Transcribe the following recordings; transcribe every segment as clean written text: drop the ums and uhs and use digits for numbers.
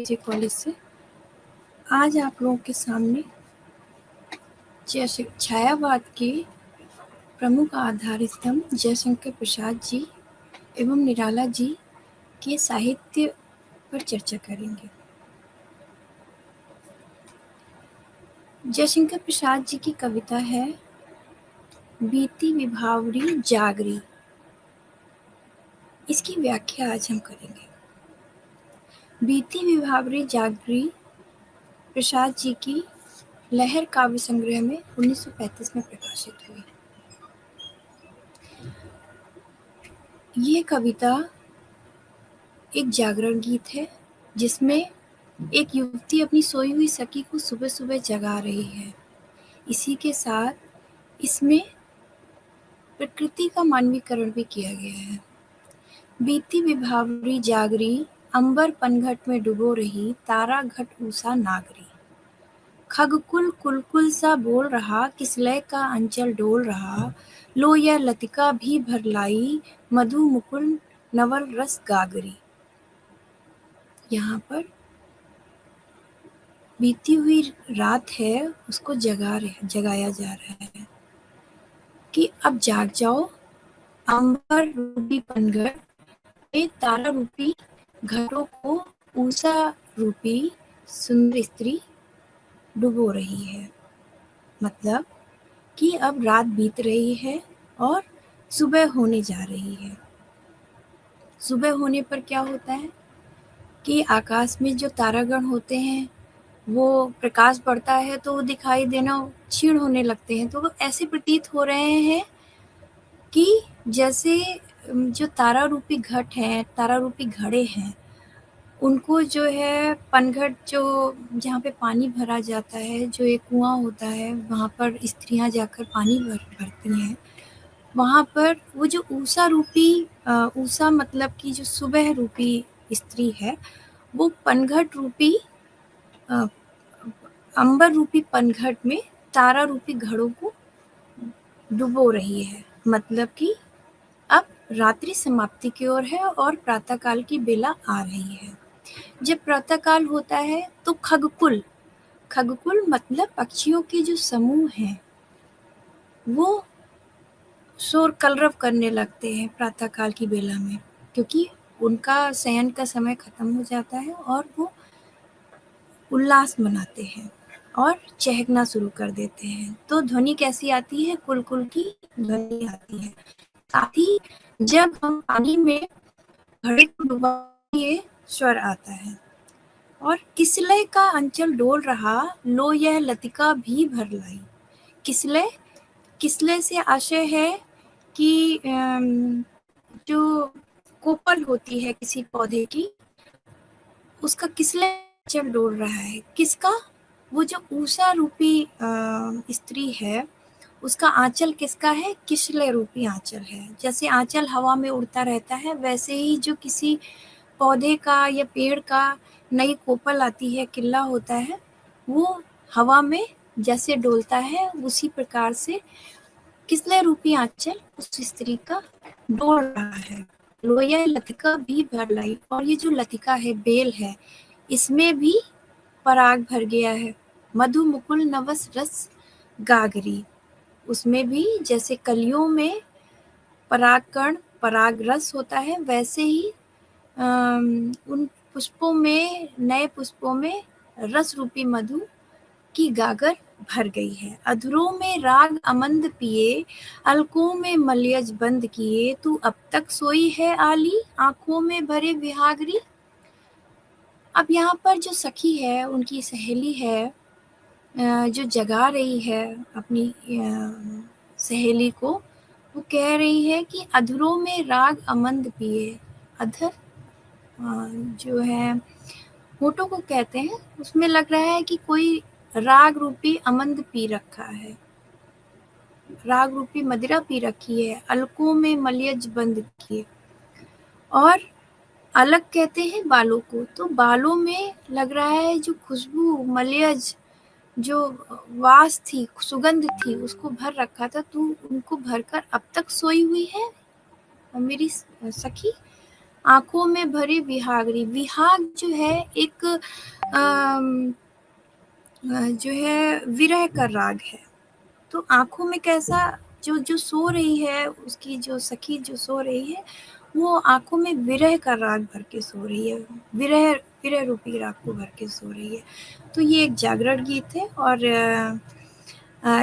KJ college से। आज आप लोगों के सामने छायावाद के प्रमुख आधार स्तंभ जयशंकर प्रसाद जी एवं निराला जी के साहित्य पर चर्चा करेंगे। जयशंकर प्रसाद जी की कविता है बीती विभावरी जागरी। इसकी व्याख्या आज हम करेंगे। बीती विभावरी जागरी प्रसाद जी की लहर काव्य संग्रह में 1935 में प्रकाशित हुई। ये कविता एक जागरण गीत है जिसमें एक युवती अपनी सोई हुई सखी को सुबह सुबह जगा रही है। इसी के साथ इसमें प्रकृति का मानवीकरण भी किया गया है। बीती विभावरी जागरी, अंबर पनघट में डुबो रही, तारा घट ऊषा नागरी। खगकुल कुलकुल सा बोल रहा, किसलय का अंचल डोल रहा, लो यह लतिका भी भर लाई, मधु मुकुल नवल रस गागरी। यहाँ पर बीती हुई रात है उसको जगाया जा रहा है कि अब जाग जाओ, अंबर रूपी पनघट में तारा रूपी घटों को उषा रूपी सुंदर स्त्री डुबो रही है। मतलब कि अब रात बीत रही है और सुबह होने जा रही है। सुबह होने पर क्या होता है कि आकाश में जो तारागण होते हैं वो प्रकाश पड़ता है तो वो दिखाई देना क्षीण होने लगते हैं। तो वो ऐसे प्रतीत हो रहे हैं कि जैसे जो तारा रूपी घट है, तारा रूपी घड़े हैं, उनको जो है पनघट जो जहाँ पे पानी भरा जाता है, जो एक कुआं होता है, वहाँ पर स्त्रियां जाकर पानी भरती हैं। वहाँ पर वो जो उषा रूपी उषा मतलब कि जो सुबह रूपी स्त्री है, वो पनघट रूपी अंबर रूपी पनघट में तारा रूपी घड़ों को डुबो रही है। मतलब कि अब रात्रि समाप्ति की ओर है और प्रातःकाल की बेला आ रही है। जब प्रातःकाल होता है तो खगकुल मतलब पक्षियों के जो समूह हैं वो शोर कलरव करने लगते हैं प्रातःकाल की बेला में, क्योंकि उनका शयन का समय खत्म हो जाता है और वो उल्लास मनाते हैं और चहकना शुरू कर देते हैं। तो ध्वनि कैसी आती है? कुल की ध्वनि आती है। साथ ही जब हम पानी में घड़े को डुबाए स्वर आता है। और किसलय का अंचल डोल रहा, लो यह लतिका भी भर लाई। किसलय से आशय है कि जो कोपल होती है किसी पौधे की, उसका किसलय अंचल डोल रहा है। किसका? वो जो उषा रूपी स्त्री है, उसका आंचल किसका है? किसलय रूपी आंचल है। जैसे आंचल हवा में उड़ता रहता है, वैसे ही जो किसी पौधे का या पेड़ का नई कोपल आती है, किल्ला होता है, वो हवा में जैसे डोलता है, उसी प्रकार से किसलय रूपी आंचल उस स्त्री का डोल रहा है। लोया लतिका भी भर लाई। और ये जो लतिका है, बेल है, इसमें भी पराग भर गया है। मधु मुकुल नवस रस गागरी, उसमें भी जैसे कलियों में परागकण पराग रस होता है, वैसे ही उन पुष्पों में, नए पुष्पों में रस रूपी मधु की गागर भर गई है। अधरों में राग अमंद पिए, अलकों में मलयज बंद किए, तू अब तक सोई है आली, आंखों में भरे विहागरी। अब यहाँ पर जो सखी है, उनकी सहेली है, जो जगा रही है अपनी सहेली को, वो कह रही है कि अधरों में राग अमंद पिए। अधर जो है होठों को कहते हैं, उसमें लग रहा है कि कोई राग रूपी अमंद पी रखा है, राग रूपी मदिरा पी रखी है। अलकों में मलयज बंद किए। और अलग कहते हैं बालों को, तो बालों में लग रहा है जो खुशबू, मलयज, जो वास थी, सुगंध थी, उसको भर रखा था। तू उनको भरकर अब तक सोई हुई है मेरी सखी। आंखों में भरे विहागरी। विहाग जो है एक जो है विरह का राग है। तो आंखों में कैसा, जो जो सो रही है, उसकी जो सखी जो सो रही है, वो आंखों में विरह का राग भर के सो रही है, विरह विरह रूपी राग को भर के सो रही है। तो ये एक जागरण गीत है और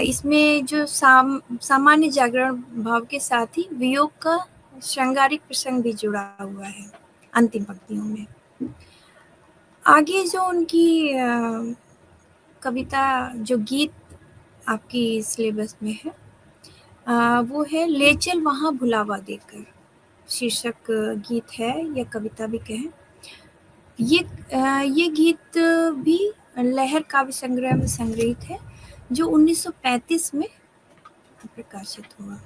इसमें जो सामान्य जागरण भाव के साथ ही वियोग का श्रृंगारिक प्रसंग भी जुड़ा हुआ है अंतिम पंक्तियों में। आगे जो उनकी कविता, जो गीत आपकी सिलेबस में है, वो है ले चल वहाँ भुलावा देकर, शीर्षक गीत है या कविता भी कहें। ये गीत भी लहर काव्य संग्रह में संग्रहित है, जो 1935 में प्रकाशित हुआ।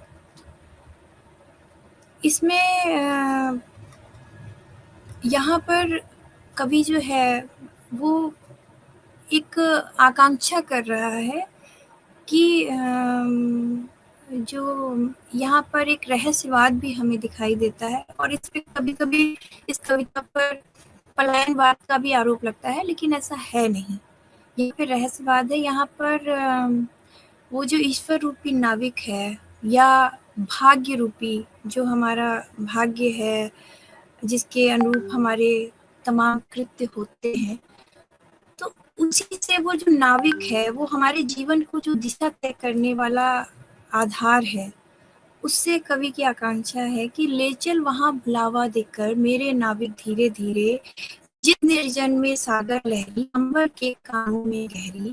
इसमें यहाँ पर कवि जो है वो एक आकांक्षा कर रहा है कि जो यहाँ पर एक रहस्यवाद भी हमें दिखाई देता है, और इस पे कभी-कभी इस कविता पर पलायनवाद का भी आरोप लगता है, लेकिन ऐसा है नहीं। यहाँ पे रहस्यवाद है। यहाँ पर वो जो ईश्वर रूपी नाविक है या भाग्य रूपी, जो हमारा भाग्य है, जिसके अनुरूप हमारे तमाम कृत्य होते हैं, तो उसी से वो जो नाविक है, वो हमारे जीवन को जो दिशा तय करने वाला आधार है, उससे कवि की आकांक्षा है कि ले चल वहाँ भुलावा देकर मेरे नाविक धीरे धीरे, जिस निर्जन में सागर लहरी, अंबर के कानों में गहरी,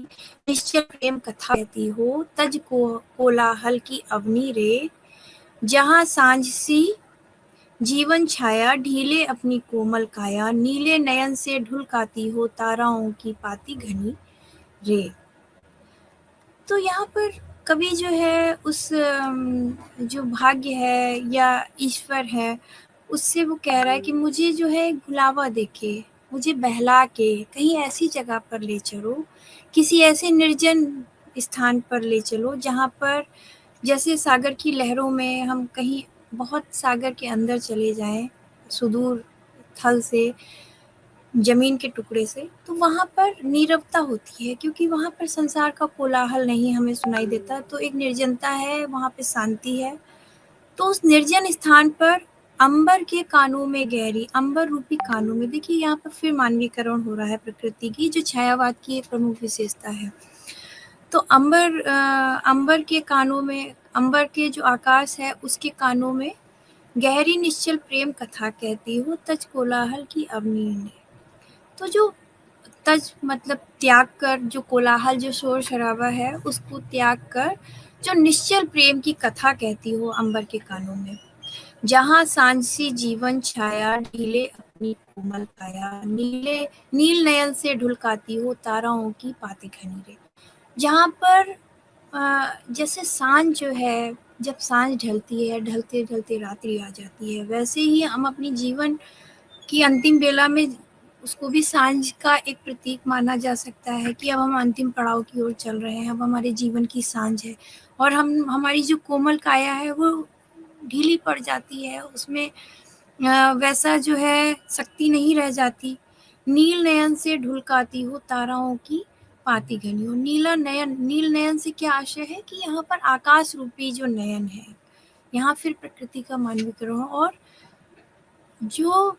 निश्चल प्रेम कथा कहती हो, तज को कोलाहल की अवनी रे, जहाँ सांझ सी जीवन छाया, ढीले अपनी कोमल काया, नीले नयन से ढुलकाती हो ताराओं की पाती घनी रे। तो यहाँ पर कवि जो है उस जो भाग्य है या ईश्वर है, उससे वो कह रहा है कि मुझे जो है भुलावा देके, मुझे बहला के कहीं ऐसी जगह पर ले चलो, किसी ऐसे निर्जन स्थान पर ले चलो जहाँ पर जैसे सागर की लहरों में हम कहीं बहुत सागर के अंदर चले जाएं, सुदूर थल से, जमीन के टुकड़े से, तो वहाँ पर नीरवता होती है, क्योंकि वहाँ पर संसार का कोलाहल नहीं हमें सुनाई देता, तो एक निर्जनता है, वहाँ पे शांति है। तो उस निर्जन स्थान पर अंबर के कानों में गहरी, अंबर रूपी कानों में, देखिए यहाँ पर फिर मानवीकरण हो रहा है प्रकृति की, जो छायावाद की एक प्रमुख विशेषता है। तो अंबर के कानों में, अंबर के जो आकाश है उसके कानों में गहरी निश्चल प्रेम कथा कहती हो, तज कोलाहल की अवनी ने। तो जो तज मतलब त्याग कर, जो कोलाहल, जो शोर शराबा है, उसको त्याग कर जो निश्चल प्रेम की कथा कहती हो अंबर के कानों में, जहाँ सांझ सी जीवन छाया, ढीले अपनी कोमल काया, नीले नील नयन से ढुलकाती हो ताराओं की पाती घनी रे। जहाँ पर जैसे सांझ जो है, जब सांझ ढलती है, ढलते ढलते रात्रि आ जाती है, वैसे ही हम अपनी जीवन की अंतिम बेला में उसको भी सांझ का एक प्रतीक माना जा सकता है कि अब हम अंतिम पड़ाव की ओर चल रहे हैं, अब हमारे जीवन की सांझ है, और हमारी जो कोमल काया है वो ढीली पड़ जाती है, उसमें वैसा जो है शक्ति नहीं रह जाती। नील नयन से ढुलकाती हो ताराओं की पाती घनी हो। नीला नयन, नील नयन से क्या आशय है कि यहाँ पर आकाश रूपी जो नयन है, यहाँ फिर प्रकृति का मानवीकरण, और जो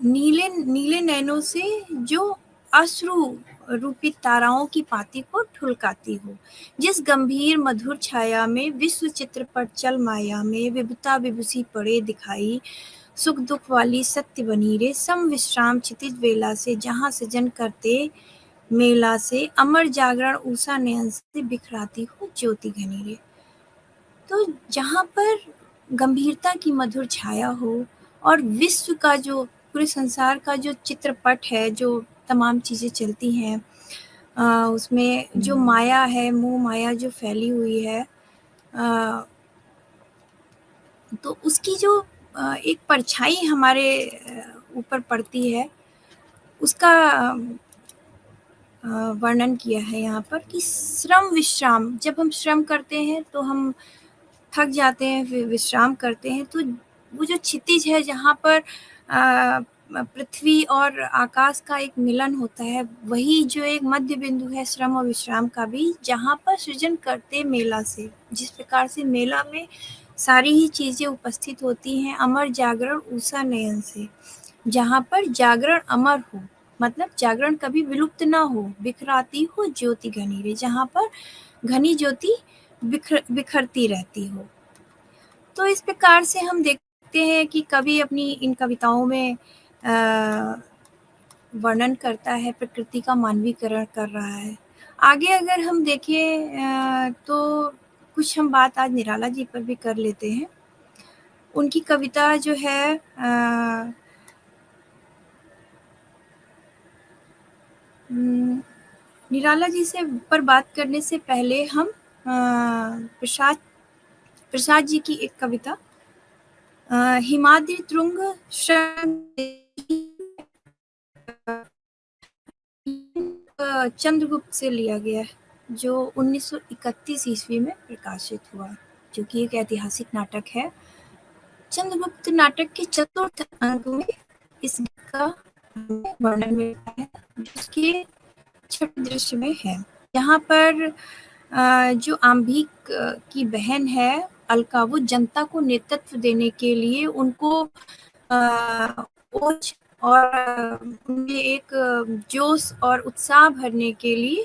नीले नीले नैनों से जो अश्रु रूपी ताराओं की पाती को ढुलकाती हो, जिस गंभीर मधुर छाया में विश्व चित्र पर चल माया में विभुता विभूषी पड़े दिखाई, सुख दुख वाली सत्य बनी रे, सम विश्राम क्षितिज वेला से, जहाँ सजन करते मेला से, अमर जागरण ऊषा नयन से बिखराती हो ज्योति घनी रे। तो जहाँ पर गंभीरता की मधुर छाया हो और विश्व का जो, पूरे संसार का जो चित्रपट है, जो तमाम चीज़ें चलती हैं, उसमें जो माया है, मोह माया जो फैली हुई है, तो उसकी जो एक परछाई हमारे ऊपर पड़ती है, उसका वर्णन किया है यहाँ पर कि श्रम विश्राम, जब हम श्रम करते हैं तो हम थक जाते हैं, फिर विश्राम करते हैं, तो वो जो क्षितिज है जहाँ पर पृथ्वी और आकाश का एक मिलन होता है, वही जो एक मध्य बिंदु है श्रम और विश्राम का भी, जहाँ पर सृजन करते मेला से, जिस प्रकार से मेला में सारी ही चीजें उपस्थित होती हैं अमर जागरण उषा नयन से, जहाँ पर जागरण अमर हो, मतलब जागरण कभी विलुप्त ना हो, बिखराती हो ज्योति घनी रे, जहाँ पर घनी ज्योति बिखरती रहती हो। तो इस प्रकार से हम देखते हैं कि कवि अपनी इन कविताओं में वर्णन करता है, प्रकृति का मानवीकरण कर रहा है। आगे अगर हम देखें तो कुछ हम बात आज निराला जी पर भी कर लेते हैं। उनकी कविता जो है निराला जी से पर बात करने से पहले हम प्रसाद जी की एक कविता हिमाद्रि तुंग चंद्रगुप्त से लिया गया है, जो 1931 ईस्वी में प्रकाशित हुआ, जो कि एक ऐतिहासिक नाटक है। चंद्रगुप्त नाटक के चतुर्थ अंक में इसका वर्णन मिलता है, जिसके छठे दृश्य में है। यहाँ पर जो आम्भिक की बहन है अलका, वो जनता को नेतृत्व देने के लिए उनको ओज और उनमें एक जोश और उत्साह भरने के लिए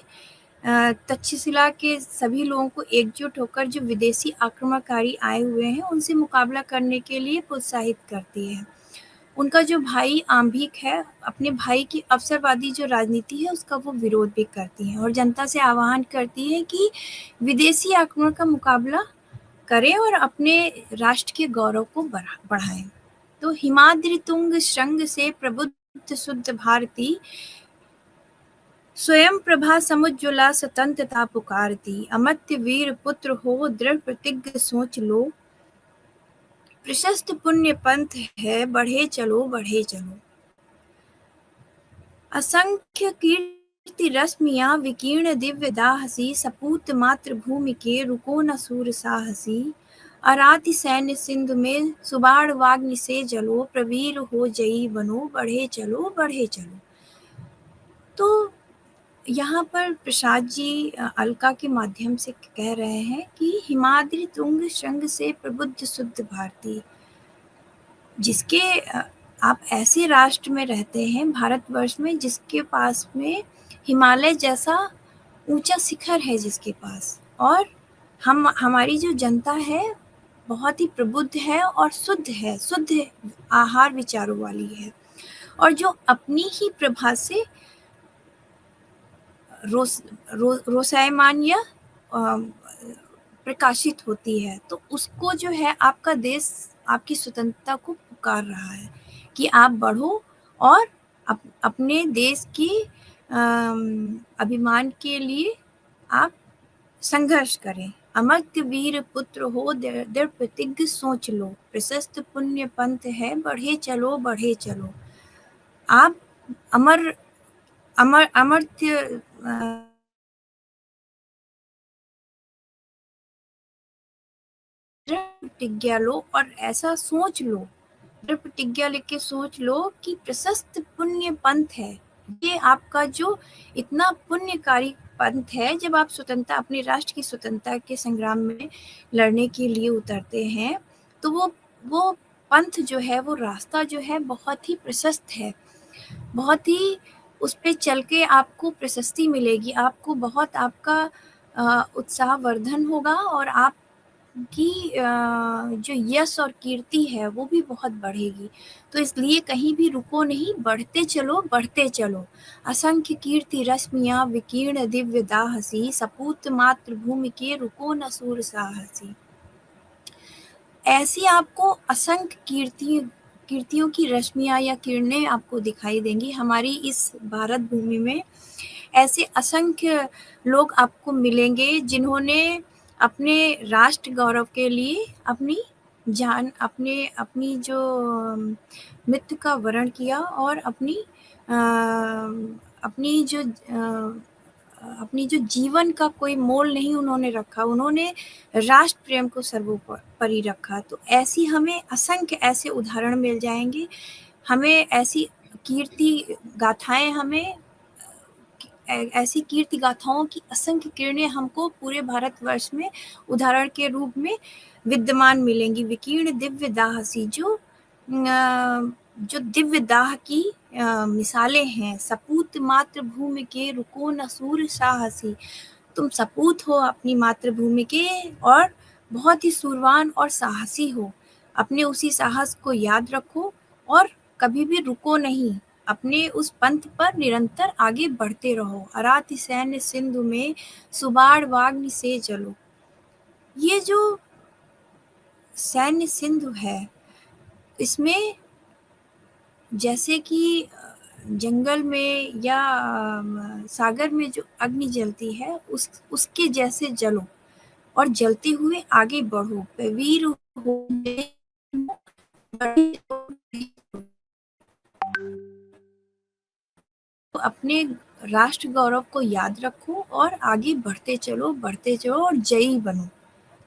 तक्षशिला के सभी लोगों को एकजुट होकर जो विदेशी आक्रमणकारी आए हुए हैं उनसे मुकाबला करने के लिए प्रोत्साहित करती है। उनका जो भाई आम्भिक है, अपने भाई की अवसरवादी जो राजनीति है उसका वो विरोध भी करती है और जनता से आह्वान करती है कि विदेशी आक्रमण का मुकाबला करें और अपने राष्ट्र के गौरव को बढ़ाएं। तो हिमाद्रि तुंग श्रृंग से प्रबुद्ध शुद्ध भारती, स्वयं प्रभा समुज्ज्वला स्वतंत्रता पुकारती, अमर्त्य वीर पुत्र हो दृढ़ प्रतिज्ञ सोच लो, प्रशस्त पुण्य पंथ है बढ़े चलो बढ़े चलो। असंख्य कीर्ति रश्मियां विकीर्ण दिव्य दाहसी, सपूत मातृभूमि के रुको न सूर साहसी, अराति सैन्य सिंधु में सुबाण वाग्नि से जलो, प्रवीर हो जयी बनो बढ़े चलो बढ़े चलो। तो यहाँ पर प्रसाद जी अलका के माध्यम से कह रहे हैं कि हिमाद्रि तुंग श्रृंग से प्रबुद्ध शुद्ध भारती, जिसके आप ऐसे राष्ट्र में रहते हैं भारतवर्ष में जिसके पास में हिमालय जैसा ऊंचा शिखर है जिसके पास, और हमारी जो जनता है बहुत ही प्रबुद्ध है और शुद्ध है, शुद्ध आहार विचारों वाली है, और जो अपनी ही प्रभा से रोषायमान या प्रकाशित होती है। तो उसको जो है आपका देश आपकी स्वतंत्रता को पुकार रहा है कि आप बढ़ो और अपने देश की अभिमान के लिए आप संघर्ष करें। अमर्त्य वीर पुत्र हो दृढ़ प्रतिज्ञ सोच लो, प्रशस्त पुण्य पंथ है बढ़े चलो बढ़े चलो। आप अमर्त्य प्रतिज्ञा लो और ऐसा सोच लो, प्रतिज्ञा लेके सोच लो कि प्रशस्त पुण्य पंथ है, ये आपका जो इतना पुण्यकारी पंथ है, जब आप स्वतंत्रता अपने राष्ट्र की स्वतंत्रता के संग्राम में लड़ने के लिए उतरते हैं तो वो पंथ जो है, वो रास्ता जो है बहुत ही प्रशस्त है, बहुत ही उस पे चल के आपको प्रशस्ति मिलेगी, आपको बहुत आपका उत्साहवर्धन होगा और आप की जो यश और कीर्ति है वो भी बहुत बढ़ेगी। तो इसलिए कहीं भी रुको नहीं, बढ़ते चलो बढ़ते चलो। असंख्य कीर्ति रश्मियां विकीर्ण दिव्य दाहसी, सपूत मातृभूमि के रुको न सूर साहसी। ऐसी आपको असंख्य कीर्तियों की रश्मियां या किरणें आपको दिखाई देंगी हमारी इस भारत भूमि में। ऐसे असंख्य लोग आपको मिलेंगे जिन्होंने अपने राष्ट्र गौरव के लिए अपनी जान, अपनी जो मृत्यु का वरण किया और अपनी जो अपनी जो जीवन का कोई मोल नहीं उन्होंने रखा, उन्होंने राष्ट्र प्रेम को सर्वोपरि रखा। तो ऐसी हमें असंख्य ऐसे उदाहरण मिल जाएंगे, हमें ऐसी कीर्ति गाथाएं, हमें ऐसी कीर्ति गाथाओं की असंख्य किरणें हमको पूरे भारतवर्ष में उदाहरण के रूप में विद्यमान मिलेंगी। विकीर्ण दिव्य दाह सी, जो दिव्य दाह की मिसालें हैं। सपूत मातृभूमि के रुको न सूर साहसी, तुम सपूत हो अपनी मातृभूमि के और बहुत ही सूरवान और साहसी हो। अपने उसी साहस को याद रखो और कभी भी रुको नहीं, अपने उस पंथ पर निरंतर आगे बढ़ते रहो। अराति सैन्य सिंधु में सुबाड़ वाग्नि से जलो। ये जो सैन्य सिंधु है, इसमें जैसे कि जंगल में या सागर में जो अग्नि जलती है, उसके जैसे जलो और जलते हुए आगे बढ़ो। वीर हो तो अपने राष्ट्र गौरव को याद रखो और आगे बढ़ते चलो और जयी बनो,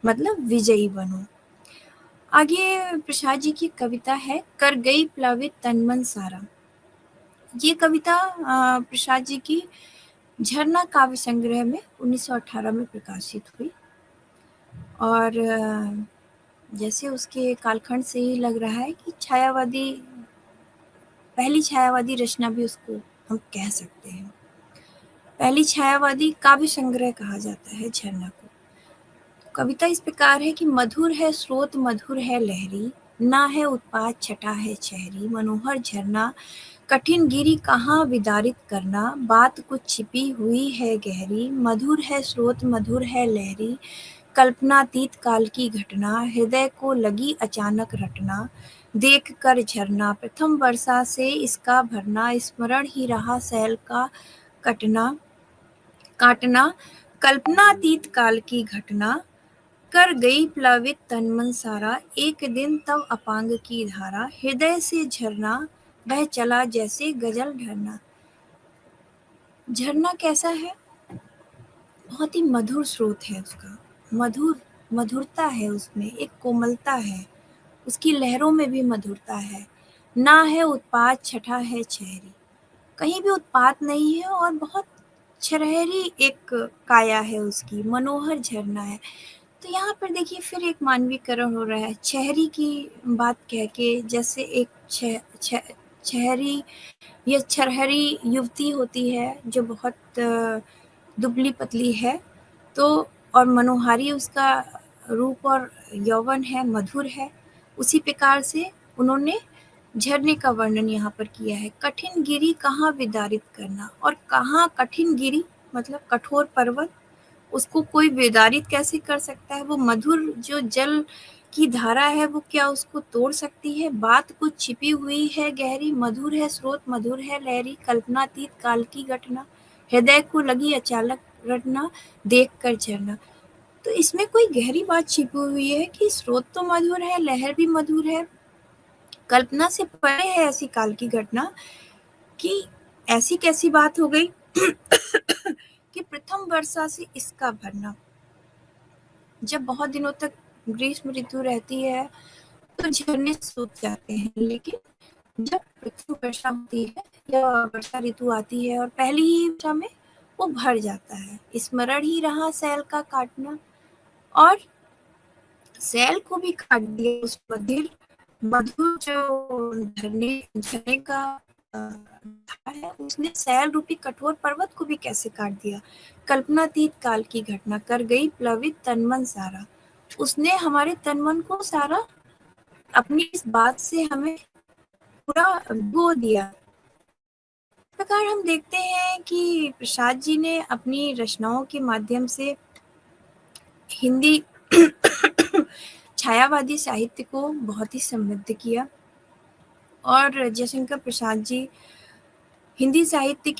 मतलब विजयी बनो। आगे प्रसाद जी की कविता है, कर गई प्लावित तन मन सारा। ये कविता प्रसाद जी की झरना काव्य संग्रह में 1918 में प्रकाशित हुई और जैसे उसके कालखंड से ही लग रहा है कि पहली छायावादी रचना भी उसको हम कह सकते हैं। पहली छायावादी काव्य संग्रह कहा जाता है झरना को। कविता इस प्रकार है कि मधुर है स्रोत मधुर है लहरी, ना है उत्पात छटा है चेहरी। मनोहर झरना कठिन गिरी कहाँ विदारित करना, बात कुछ छिपी हुई है गहरी। मधुर है स्रोत मधुर है लहरी, कल्पनातीत काल की घटना, हृदय को लगी अचानक रटना। देख कर झरना प्रथम वर्षा से इसका भरना, स्मरण ही रहा सैल का काटना। कल्पनातीत काल की घटना, कर गई प्लावित तन मन सारा। एक दिन तब अपांग की धारा, हृदय से झरना बह चला जैसे गजल ढरना। झरना कैसा है? बहुत ही मधुर स्रोत है उसका, मधुरता है उसमें, एक कोमलता है, उसकी लहरों में भी मधुरता है। ना है उत्पात छटा है चेहरी, कहीं भी उत्पात नहीं है और बहुत छरहरी एक काया है उसकी, मनोहर झरना है। तो यहाँ पर देखिए फिर एक मानवीकरण हो रहा है, चेहरी की बात कह के, जैसे एक चेहरी या छरहरी युवती होती है जो बहुत दुबली पतली है, तो और मनोहारी उसका रूप और यौवन है, मधुर है। उसी प्रकार से उन्होंने झरने का वर्णन यहाँ पर किया है। कठिन गिरी कहाँ विदारित करना, और कहाँ कठिन गिरी मतलब कठोर पर्वत, उसको कोई विदारित कैसे कर सकता है? वो मधुर जो जल की धारा है वो क्या उसको तोड़ सकती है? बात कुछ छिपी हुई है गहरी, मधुर है स्रोत मधुर है लहरी, कल्पनातीत काल की घटना, हृदय को लगी अचानक रटना, देख कर झरना। तो इसमें कोई गहरी बात छिपी हुई है कि स्रोत तो मधुर है, लहर भी मधुर है, कल्पना से परे है ऐसी काल की घटना कि ऐसी कैसी बात हो गई कि प्रथम वर्षा से इसका भरना। जब बहुत दिनों तक ग्रीष्म ऋतु रहती है तो झरने सूख जाते हैं, लेकिन जब प्रथम वर्षा होती है या वर्षा ऋतु आती है और पहली ही वर्षा में वो भर जाता है। स्मरण ही रहा सैल का काटना, और सैल को भी काट दिया उस मधुर जो झरने का है, उसने सैल रूपी कठोर पर्वत को भी कैसे काट दिया। कल्पनातीत काल की घटना, कर गई प्लावित तन मन सारा, उसने हमारे तन मन को सारा अपनी इस बात से हमें पूरा धो दिया। इस प्रकार हम देखते हैं कि प्रसाद जी ने अपनी रचनाओं के माध्यम से हिंदी छायावादी साहित्य को बहुत ही समृद्ध किया, और जयशंकर प्रसाद जी हिंदी साहित्य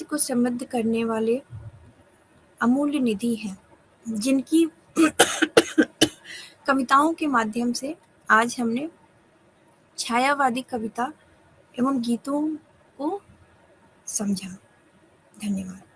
को समृद्ध करने वाले अमूल्य निधि हैं, जिनकी कविताओं के माध्यम से आज हमने छायावादी कविता एवं गीतों को समझा। धन्यवाद।